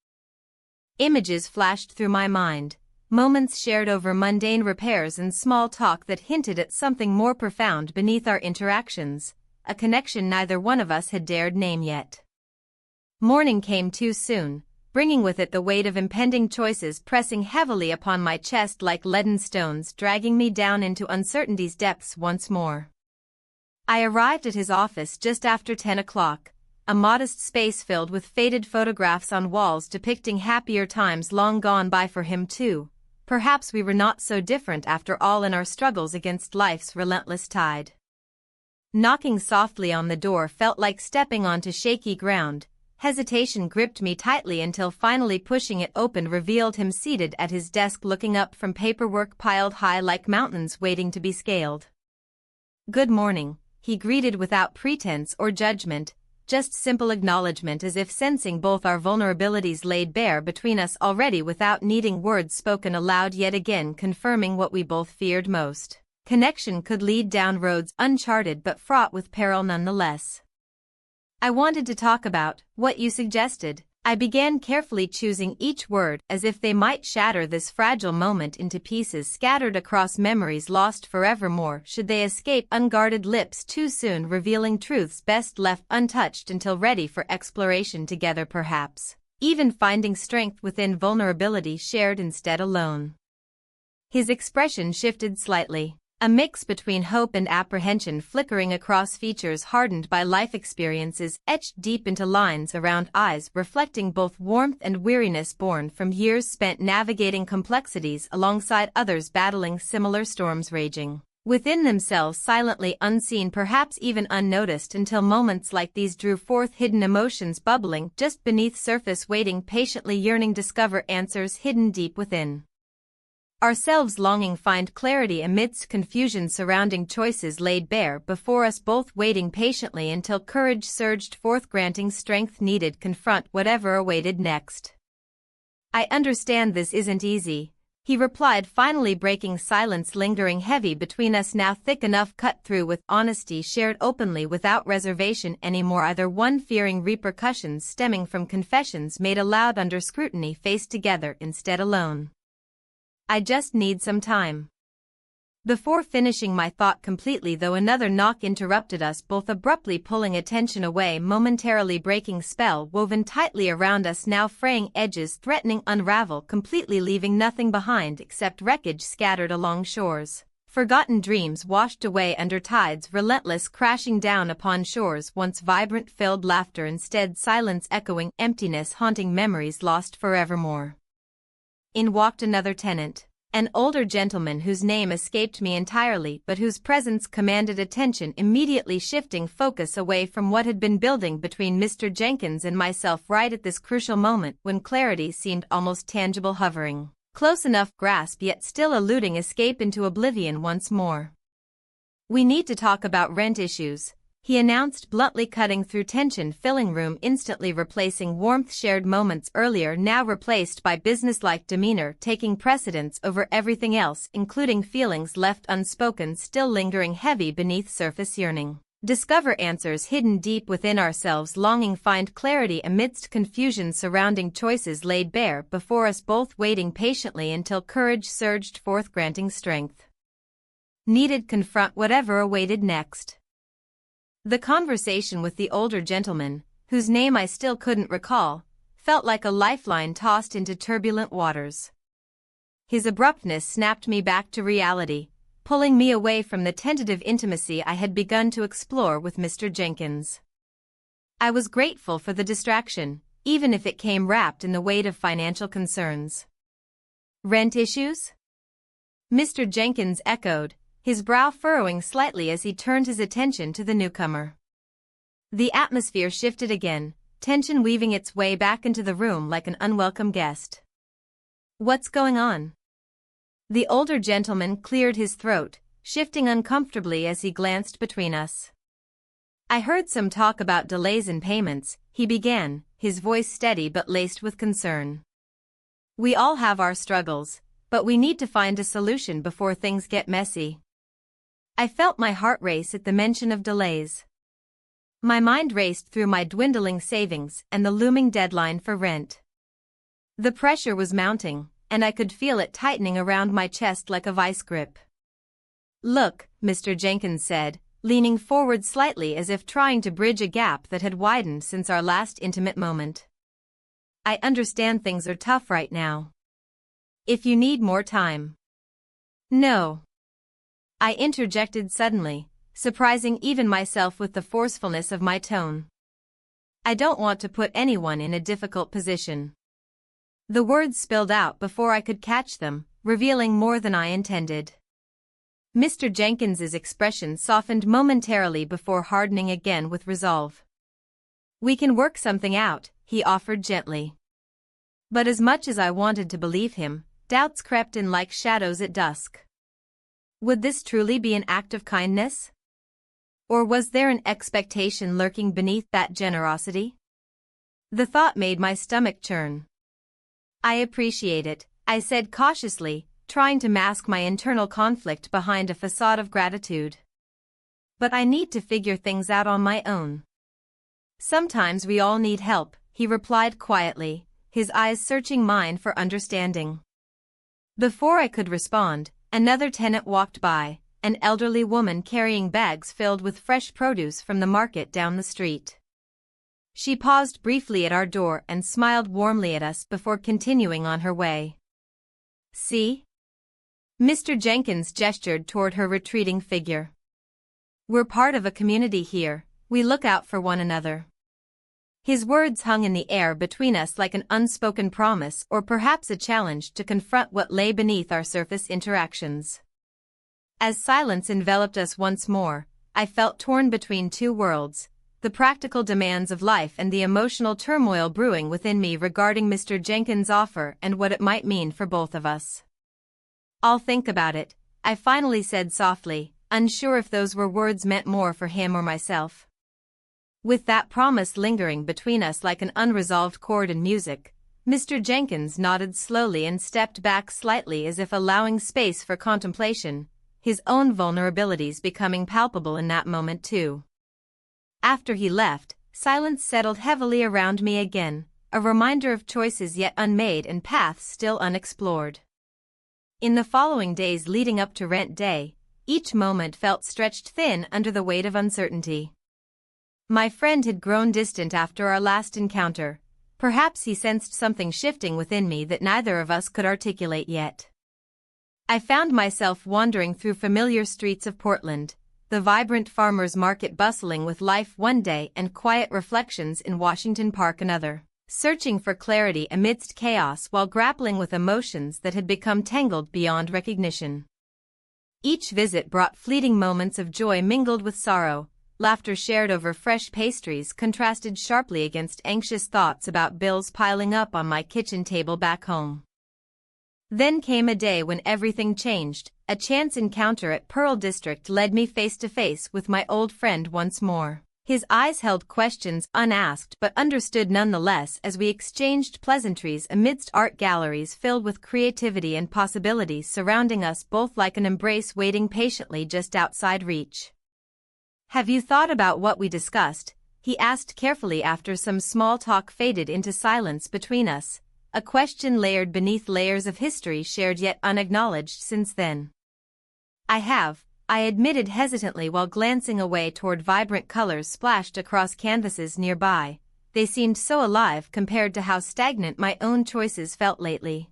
Images flashed through my mind, moments shared over mundane repairs and small talk that hinted at something more profound beneath our interactions, a connection neither one of us had dared name yet. Morning came too soon, bringing with it the weight of impending choices pressing heavily upon my chest like leaden stones, dragging me down into uncertainty's depths once more. I arrived at his office just after 10 o'clock, a modest space filled with faded photographs on walls depicting happier times long gone by for him too. Perhaps we were not so different after all in our struggles against life's relentless tide. Knocking softly on the door felt like stepping onto shaky ground. Hesitation gripped me tightly until finally pushing it open revealed him seated at his desk looking up from paperwork piled high like mountains waiting to be scaled. "Good morning," he greeted without pretense or judgment, just simple acknowledgement, as if sensing both our vulnerabilities laid bare between us already without needing words spoken aloud, yet again confirming what we both feared most. Connection could lead down roads uncharted but fraught with peril nonetheless. "I wanted to talk about what you suggested." I began, carefully choosing each word as if they might shatter this fragile moment into pieces scattered across memories lost forevermore should they escape unguarded lips too soon, revealing truths best left untouched until ready for exploration together, perhaps even finding strength within vulnerability shared instead alone. His expression shifted slightly, a mix between hope and apprehension flickering across features hardened by life experiences etched deep into lines around eyes, reflecting both warmth and weariness born from years spent navigating complexities alongside others battling similar storms raging within themselves, silently unseen, perhaps even unnoticed, until moments like these drew forth hidden emotions bubbling just beneath surface, waiting patiently, yearning discover answers hidden deep within ourselves, longing find clarity amidst confusion surrounding choices laid bare before us, both waiting patiently until courage surged forth, granting strength needed confront whatever awaited next. "I understand this isn't easy," he replied, finally breaking silence lingering heavy between us, now thick enough cut through with honesty shared openly without reservation anymore, either one fearing repercussions stemming from confessions made aloud under scrutiny, faced together instead alone. "I just need some time." Before finishing my thought completely, though, another knock interrupted us both, abruptly pulling attention away, momentarily breaking spell woven tightly around us, now fraying edges threatening unravel completely, leaving nothing behind except wreckage scattered along shores. Forgotten dreams washed away under tides relentless, crashing down upon shores once vibrant, filled laughter instead silence echoing, emptiness haunting memories lost forevermore. In walked another tenant, an older gentleman whose name escaped me entirely but whose presence commanded attention, immediately shifting focus away from what had been building between Mr. Jenkins and myself right at this crucial moment when clarity seemed almost tangible, hovering close enough grasp yet still eluding escape into oblivion once more. "We need to talk about rent issues," he announced, bluntly cutting through tension filling room, instantly replacing warmth shared moments earlier, now replaced by businesslike demeanor taking precedence over everything else, including feelings left unspoken still lingering heavy beneath surface yearning. Discover answers hidden deep within ourselves, longing find clarity amidst confusion surrounding choices laid bare before us, both waiting patiently until courage surged forth, granting strength needed confront whatever awaited next. The conversation with the older gentleman, whose name I still couldn't recall, felt like a lifeline tossed into turbulent waters. His abruptness snapped me back to reality, pulling me away from the tentative intimacy I had begun to explore with Mr. Jenkins. I was grateful for the distraction, even if it came wrapped in the weight of financial concerns. "Rent issues?" Mr. Jenkins echoed, his brow furrowing slightly as he turned his attention to the newcomer. The atmosphere shifted again, tension weaving its way back into the room like an unwelcome guest. "What's going on?" The older gentleman cleared his throat, shifting uncomfortably as he glanced between us. "I heard some talk about delays in payments," he began, his voice steady but laced with concern. "We all have our struggles, but we need to find a solution before things get messy." I felt my heart race at the mention of delays. My mind raced through my dwindling savings and the looming deadline for rent. The pressure was mounting, and I could feel it tightening around my chest like a vice grip. "Look," Mr. Jenkins said, leaning forward slightly as if trying to bridge a gap that had widened since our last intimate moment. "I understand things are tough right now. If you need more time." "No," I interjected suddenly, surprising even myself with the forcefulness of my tone. "I don't want to put anyone in a difficult position." The words spilled out before I could catch them, revealing more than I intended. Mr. Jenkins's expression softened momentarily before hardening again with resolve. "We can work something out," he offered gently. But as much as I wanted to believe him, doubts crept in like shadows at dusk. Would this truly be an act of kindness? Or was there an expectation lurking beneath that generosity? The thought made my stomach churn. I appreciate it, I said cautiously, trying to mask my internal conflict behind a facade of gratitude. But I need to figure things out on my own. Sometimes we all need help, he replied quietly, his eyes searching mine for understanding. Before I could respond, another tenant walked by, an elderly woman carrying bags filled with fresh produce from the market down the street. She paused briefly at our door and smiled warmly at us before continuing on her way. See? Mr. Jenkins gestured toward her retreating figure. We're part of a community here, we look out for one another. His words hung in the air between us like an unspoken promise or perhaps a challenge to confront what lay beneath our surface interactions. As silence enveloped us once more, I felt torn between two worlds, the practical demands of life and the emotional turmoil brewing within me regarding Mr. Jenkins' offer and what it might mean for both of us. I'll think about it, I finally said softly, unsure if those were words meant more for him or myself. With that promise lingering between us like an unresolved chord in music, Mr. Jenkins nodded slowly and stepped back slightly as if allowing space for contemplation, his own vulnerabilities becoming palpable in that moment too. After he left, silence settled heavily around me again, a reminder of choices yet unmade and paths still unexplored. In the following days leading up to rent day, each moment felt stretched thin under the weight of uncertainty. My friend had grown distant after our last encounter. Perhaps he sensed something shifting within me that neither of us could articulate yet. I found myself wandering through familiar streets of Portland, the vibrant farmers' market bustling with life one day and quiet reflections in Washington Park another, searching for clarity amidst chaos while grappling with emotions that had become tangled beyond recognition. Each visit brought fleeting moments of joy mingled with sorrow. Laughter shared over fresh pastries contrasted sharply against anxious thoughts about bills piling up on my kitchen table back home. Then came a day when everything changed. A chance encounter at Pearl District led me face to face with my old friend once more. His eyes held questions unasked but understood nonetheless as we exchanged pleasantries amidst art galleries filled with creativity and possibilities surrounding us both like an embrace waiting patiently just outside reach. Have you thought about what we discussed? He asked carefully after some small talk faded into silence between us, a question layered beneath layers of history shared yet unacknowledged since then. I have, I admitted hesitantly while glancing away toward vibrant colors splashed across canvases nearby. They seemed so alive compared to how stagnant my own choices felt lately.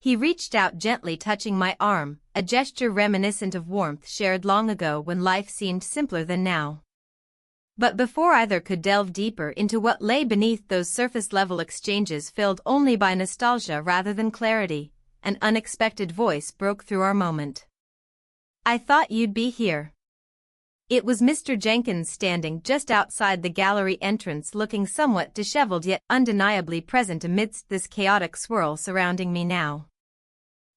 He reached out gently touching my arm, a gesture reminiscent of warmth shared long ago when life seemed simpler than now. But before either could delve deeper into what lay beneath those surface-level exchanges filled only by nostalgia rather than clarity, an unexpected voice broke through our moment. I thought you'd be here. It was Mr. Jenkins standing just outside the gallery entrance looking somewhat disheveled yet undeniably present amidst this chaotic swirl surrounding me now.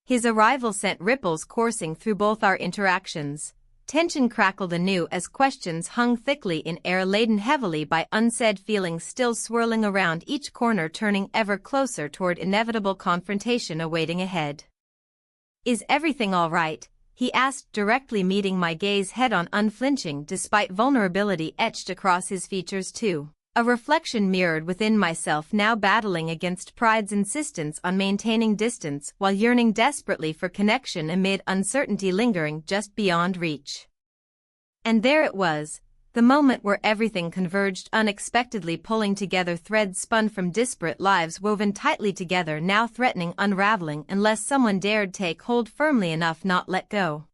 His arrival sent ripples coursing through both our interactions. Tension crackled anew as questions hung thickly in air laden heavily by unsaid feelings still swirling around each corner turning ever closer toward inevitable confrontation awaiting ahead. Is everything all right? He asked directly meeting my gaze head-on unflinching despite vulnerability etched across his features too. A reflection mirrored within myself now battling against pride's insistence on maintaining distance while yearning desperately for connection amid uncertainty lingering just beyond reach. And there it was, the moment where everything converged unexpectedly pulling together threads spun from disparate lives woven tightly together now threatening unraveling unless someone dared take hold firmly enough not let go.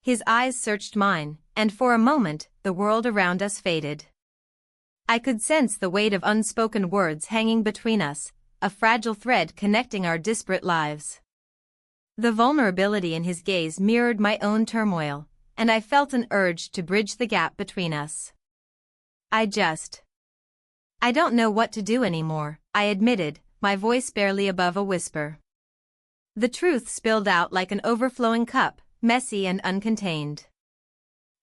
His eyes searched mine, and for a moment, the world around us faded. I could sense the weight of unspoken words hanging between us, a fragile thread connecting our disparate lives. The vulnerability in his gaze mirrored my own turmoil, and I felt an urge to bridge the gap between us. I don't know what to do anymore, I admitted, my voice barely above a whisper. The truth spilled out like an overflowing cup, messy and uncontained.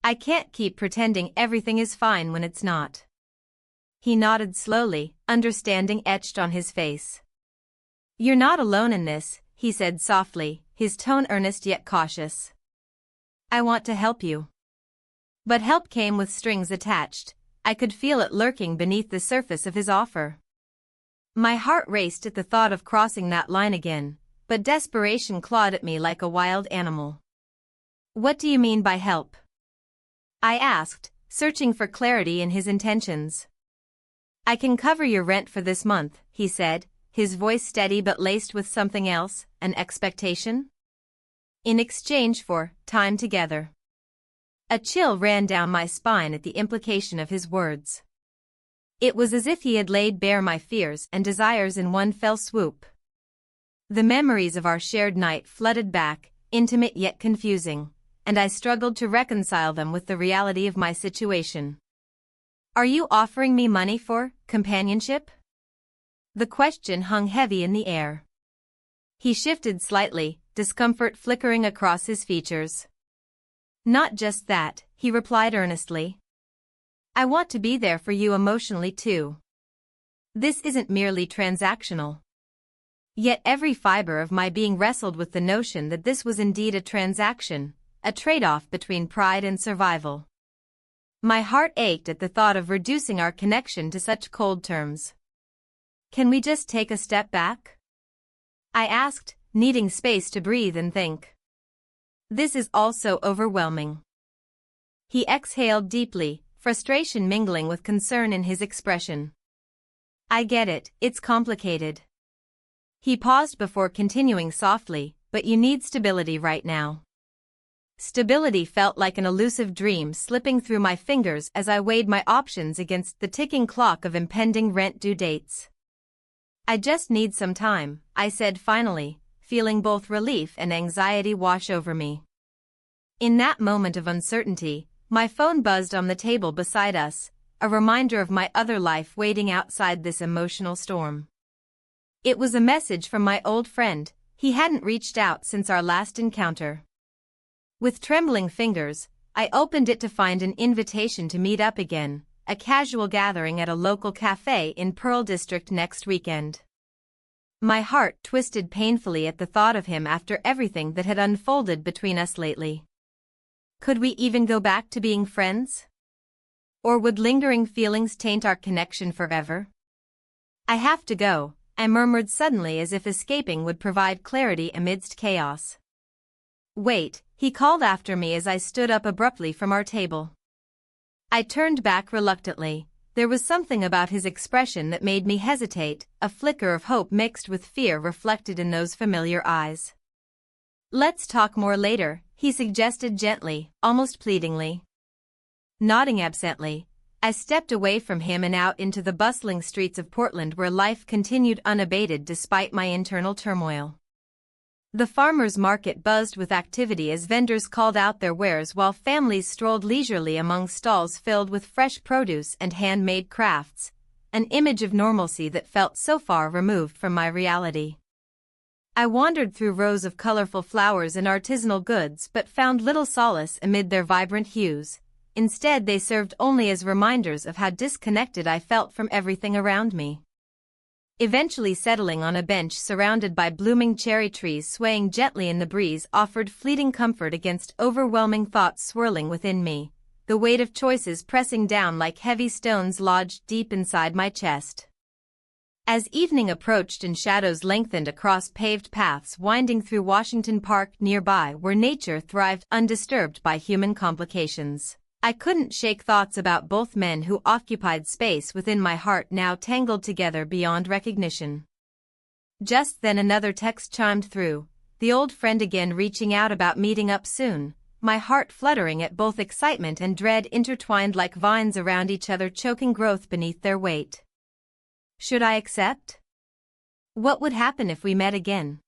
I can't keep pretending everything is fine when it's not. He nodded slowly, understanding etched on his face. You're not alone in this, he said softly, his tone earnest yet cautious. I want to help you. But help came with strings attached. I could feel it lurking beneath the surface of his offer. My heart raced at the thought of crossing that line again, but desperation clawed at me like a wild animal. What do you mean by help? I asked, searching for clarity in his intentions. I can cover your rent for this month, he said, his voice steady but laced with something else, an expectation. In exchange for time together. A chill ran down my spine at the implication of his words. It was as if he had laid bare my fears and desires in one fell swoop. The memories of our shared night flooded back, intimate yet confusing, and I struggled to reconcile them with the reality of my situation. Are you offering me money for companionship? The question hung heavy in the air. He shifted slightly, discomfort flickering across his features. Not just that, he replied earnestly. I want to be there for you emotionally too. This isn't merely transactional. Yet every fiber of my being wrestled with the notion that this was indeed a transaction, a trade-off between pride and survival. My heart ached at the thought of reducing our connection to such cold terms. Can we just take a step back? I asked, needing space to breathe and think. This is all so overwhelming. He exhaled deeply, frustration mingling with concern in his expression. I get it, it's complicated. He paused before continuing softly, but you need stability right now. Stability felt like an elusive dream slipping through my fingers as I weighed my options against the ticking clock of impending rent due dates. I just need some time, I said finally, feeling both relief and anxiety wash over me. In that moment of uncertainty, my phone buzzed on the table beside us, a reminder of my other life waiting outside this emotional storm. It was a message from my old friend. He hadn't reached out since our last encounter. With trembling fingers, I opened it to find an invitation to meet up again, a casual gathering at a local cafe in Pearl District next weekend. My heart twisted painfully at the thought of him after everything that had unfolded between us lately. Could we even go back to being friends? Or would lingering feelings taint our connection forever? I have to go, I murmured suddenly as if escaping would provide clarity amidst chaos. Wait, he called after me as I stood up abruptly from our table. I turned back reluctantly. There was something about his expression that made me hesitate, a flicker of hope mixed with fear reflected in those familiar eyes. Let's talk more later, he suggested gently, almost pleadingly. Nodding absently, I stepped away from him and out into the bustling streets of Portland where life continued unabated despite my internal turmoil. The farmers' market buzzed with activity as vendors called out their wares while families strolled leisurely among stalls filled with fresh produce and handmade crafts, an image of normalcy that felt so far removed from my reality. I wandered through rows of colorful flowers and artisanal goods but found little solace amid their vibrant hues. Instead, they served only as reminders of how disconnected I felt from everything around me. Eventually settling on a bench surrounded by blooming cherry trees swaying gently in the breeze offered fleeting comfort against overwhelming thoughts swirling within me, the weight of choices pressing down like heavy stones lodged deep inside my chest. As evening approached and shadows lengthened across paved paths winding through Washington Park nearby where nature thrived undisturbed by human complications, I couldn't shake thoughts about both men who occupied space within my heart now tangled together beyond recognition. Just then another text chimed through, the old friend again reaching out about meeting up soon, my heart fluttering at both excitement and dread intertwined like vines around each other choking growth beneath their weight. Should I accept? What would happen if we met again?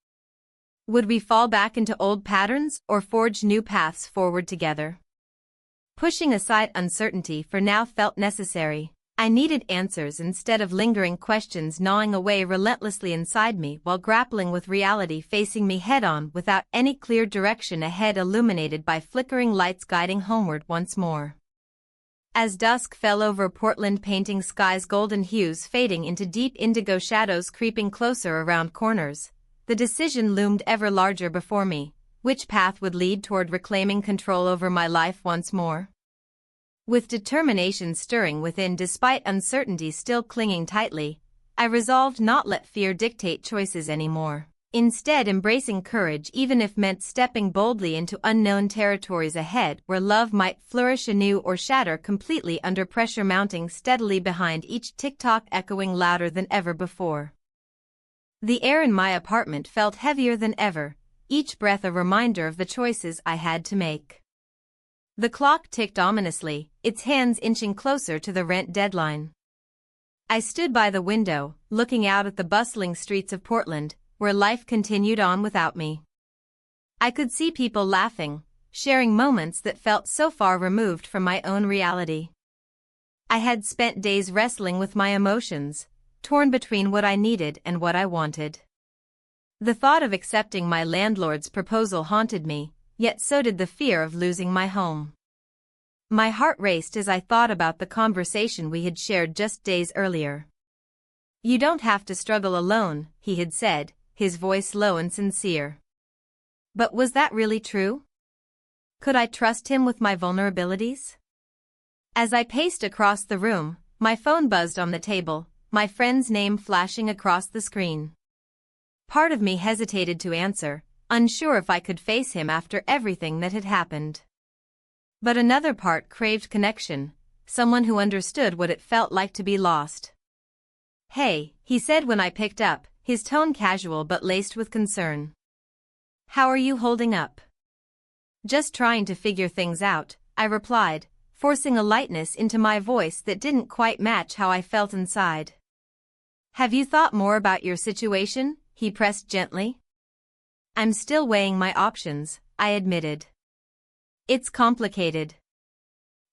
Would we fall back into old patterns or forge new paths forward together? Pushing aside uncertainty for now felt necessary. I needed answers instead of lingering questions gnawing away relentlessly inside me while grappling with reality facing me head-on without any clear direction ahead, illuminated by flickering lights guiding homeward once more. As dusk fell over Portland, painting skies golden hues fading into deep indigo shadows creeping closer around corners, the decision loomed ever larger before me: which path would lead toward reclaiming control over my life once more? With determination stirring within despite uncertainty still clinging tightly, I resolved not let fear dictate choices anymore. Instead, embracing courage, even if meant stepping boldly into unknown territories ahead where love might flourish anew or shatter completely under pressure mounting steadily behind each tick-tock echoing louder than ever before. The air in my apartment felt heavier than ever, each breath a reminder of the choices I had to make. The clock ticked ominously, its hands inching closer to the rent deadline. I stood by the window, looking out at the bustling streets of Portland, where life continued on without me. I could see people laughing, sharing moments that felt so far removed from my own reality. I had spent days wrestling with my emotions, torn between what I needed and what I wanted. The thought of accepting my landlord's proposal haunted me, yet so did the fear of losing my home. My heart raced as I thought about the conversation we had shared just days earlier. "You don't have to struggle alone," he had said, his voice low and sincere. But was that really true? Could I trust him with my vulnerabilities? As I paced across the room, my phone buzzed on the table, my friend's name flashing across the screen. Part of me hesitated to answer, unsure if I could face him after everything that had happened. But another part craved connection, someone who understood what it felt like to be lost. "Hey," he said when I picked up, his tone casual but laced with concern. "How are you holding up?" "Just trying to figure things out," I replied, forcing a lightness into my voice that didn't quite match how I felt inside. "Have you thought more about your situation?" he pressed gently. "I'm still weighing my options," I admitted. "It's complicated."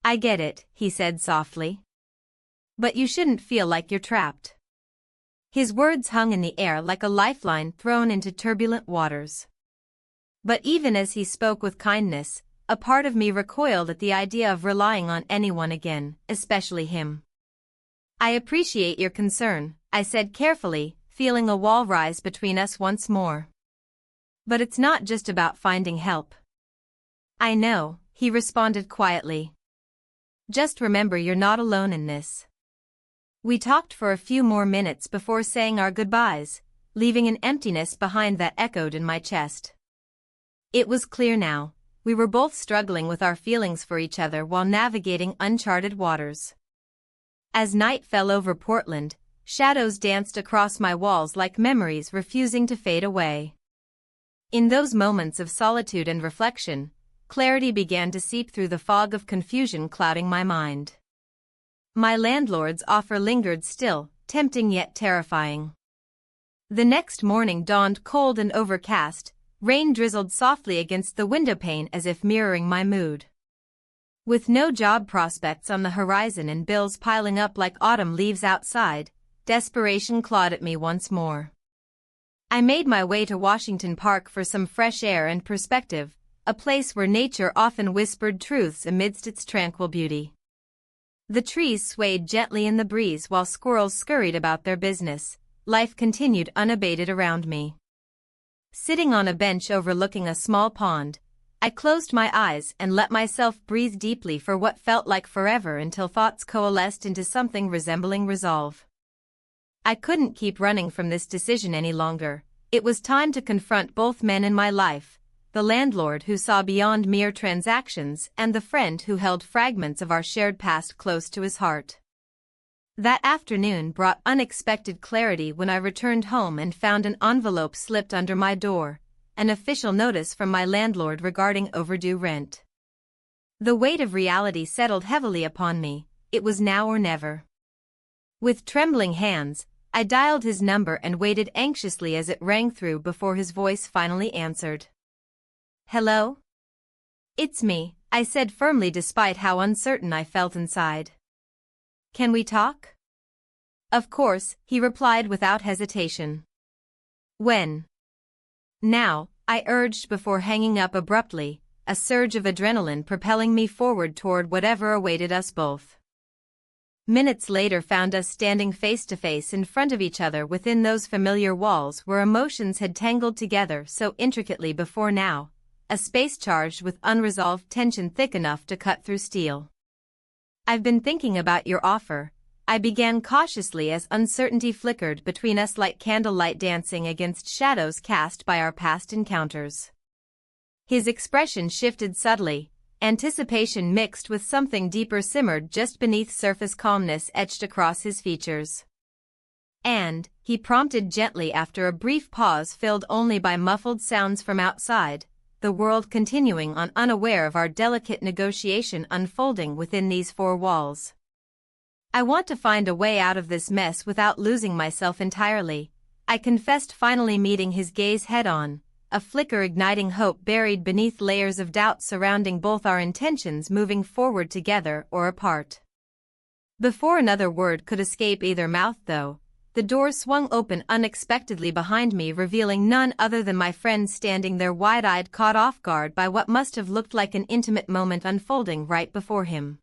"I get it," he said softly. "But you shouldn't feel like you're trapped." His words hung in the air like a lifeline thrown into turbulent waters. But even as he spoke with kindness, a part of me recoiled at the idea of relying on anyone again, especially him. "I appreciate your concern," I said carefully, feeling a wall rise between us once more. "But it's not just about finding help." "I know," he responded quietly. "Just remember you're not alone in this." We talked for a few more minutes before saying our goodbyes, leaving an emptiness behind that echoed in my chest. It was clear now, we were both struggling with our feelings for each other while navigating uncharted waters. As night fell over Portland, shadows danced across my walls like memories refusing to fade away. In those moments of solitude and reflection, clarity began to seep through the fog of confusion clouding my mind. My landlord's offer lingered still, tempting yet terrifying. The next morning dawned cold and overcast, rain drizzled softly against the windowpane as if mirroring my mood. With no job prospects on the horizon and bills piling up like autumn leaves outside, desperation clawed at me once more. I made my way to Washington Park for some fresh air and perspective, a place where nature often whispered truths amidst its tranquil beauty. The trees swayed gently in the breeze while squirrels scurried about their business. Life continued unabated around me. Sitting on a bench overlooking a small pond, I closed my eyes and let myself breathe deeply for what felt like forever until thoughts coalesced into something resembling resolve. I couldn't keep running from this decision any longer. It was time to confront both men in my life, the landlord who saw beyond mere transactions and the friend who held fragments of our shared past close to his heart. That afternoon brought unexpected clarity when I returned home and found an envelope slipped under my door, an official notice from my landlord regarding overdue rent. The weight of reality settled heavily upon me. It was now or never. With trembling hands, I dialed his number and waited anxiously as it rang through before his voice finally answered. "Hello? It's me," I said firmly despite how uncertain I felt inside. Can we talk? Of course, he replied without hesitation. When? Now, I urged before hanging up abruptly, a surge of adrenaline propelling me forward toward whatever awaited us both. Minutes later found us standing face to face in front of each other within those familiar walls where emotions had tangled together so intricately before now, a space charged with unresolved tension thick enough to cut through steel. I've been thinking about your offer, I began cautiously as uncertainty flickered between us like candlelight dancing against shadows cast by our past encounters. His expression shifted subtly, anticipation mixed with something deeper simmered just beneath surface calmness etched across his features. And, he prompted gently after a brief pause filled only by muffled sounds from outside, the world continuing on unaware of our delicate negotiation unfolding within these four walls. I want to find a way out of this mess without losing myself entirely, I confessed, finally meeting his gaze head-on, a flicker igniting hope buried beneath layers of doubt surrounding both our intentions moving forward together or apart. Before another word could escape either mouth though, the door swung open unexpectedly behind me, revealing none other than my friend standing there wide-eyed, caught off guard by what must have looked like an intimate moment unfolding right before him.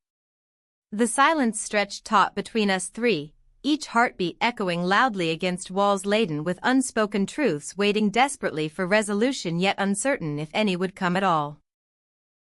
The silence stretched taut between us three, each heartbeat echoing loudly against walls laden with unspoken truths waiting desperately for resolution, yet uncertain if any would come at all.